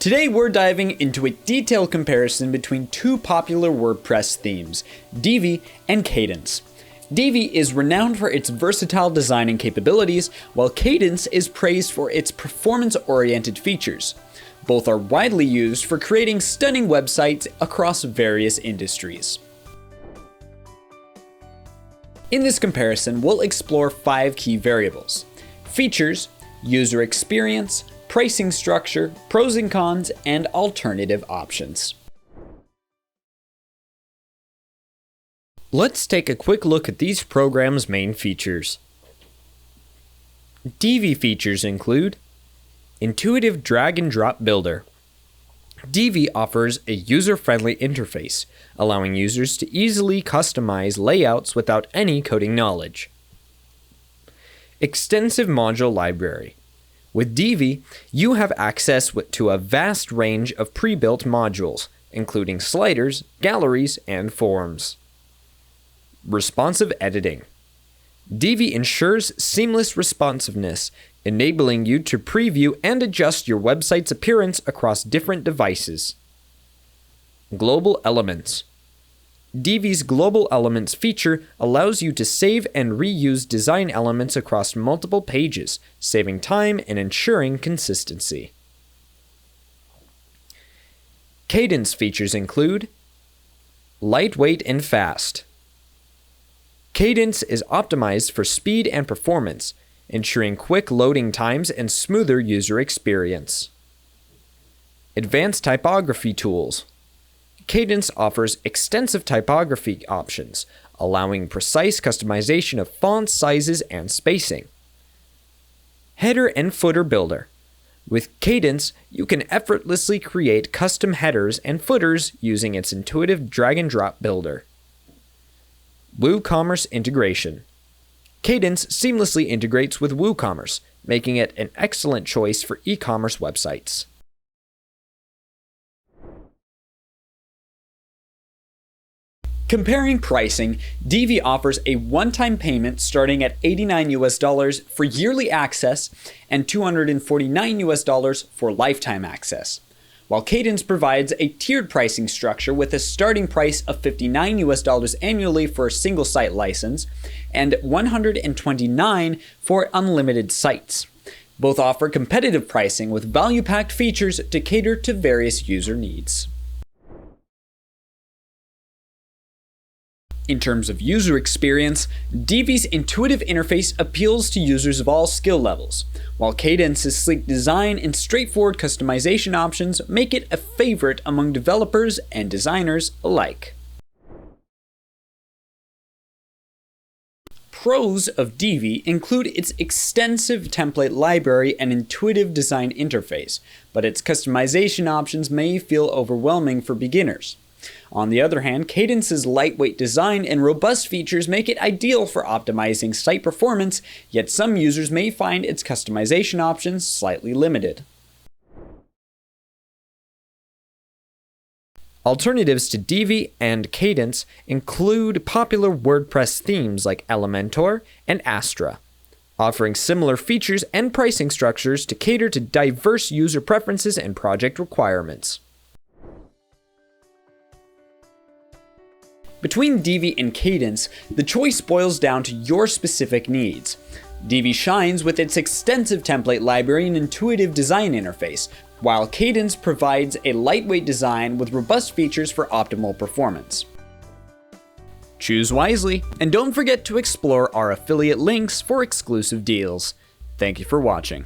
Today we're diving into a detailed comparison between two popular WordPress themes, Divi and Kadence. Divi is renowned for its versatile design and capabilities, while Kadence is praised for its performance-oriented features. Both are widely used for creating stunning websites across various industries. In this comparison, we'll explore 5 key variables: features, user experience, pricing structure, pros and cons, and alternative options. Let's take a quick look at these programs' main features. Divi features include intuitive drag-and-drop builder. Divi offers a user-friendly interface, allowing users to easily customize layouts without any coding knowledge. Extensive module library. With Divi, you have access to a vast range of pre-built modules, including sliders, galleries, and forms. Responsive editing. Divi ensures seamless responsiveness, enabling you to preview and adjust your website's appearance across different devices. Global elements. Divi's Global Elements feature allows you to save and reuse design elements across multiple pages, saving time and ensuring consistency. Kadence features include lightweight and fast. Kadence is optimized for speed and performance, ensuring quick loading times and smoother user experience. Advanced typography tools. Kadence offers extensive typography options, allowing precise customization of font sizes and spacing. Header and footer builder. With Kadence, you can effortlessly create custom headers and footers using its intuitive drag-and-drop builder. WooCommerce integration. Kadence seamlessly integrates with WooCommerce, making it an excellent choice for e-commerce websites. Comparing pricing, Divi offers a one-time payment starting at $89 for yearly access and $249 for lifetime access, while Kadence provides a tiered pricing structure with a starting price of $59 annually for a single site license and $129 for unlimited sites. Both offer competitive pricing with value-packed features to cater to various user needs. In terms of user experience, Divi's intuitive interface appeals to users of all skill levels, while Kadence's sleek design and straightforward customization options make it a favorite among developers and designers alike. Pros of Divi include its extensive template library and intuitive design interface, but its customization options may feel overwhelming for beginners. On the other hand, Kadence's lightweight design and robust features make it ideal for optimizing site performance, yet some users may find its customization options slightly limited. Alternatives to Divi and Kadence include popular WordPress themes like Elementor and Astra, offering similar features and pricing structures to cater to diverse user preferences and project requirements. Between Divi and Kadence, the choice boils down to your specific needs. Divi shines with its extensive template library and intuitive design interface, while Kadence provides a lightweight design with robust features for optimal performance. Choose wisely, and don't forget to explore our affiliate links for exclusive deals. Thank you for watching.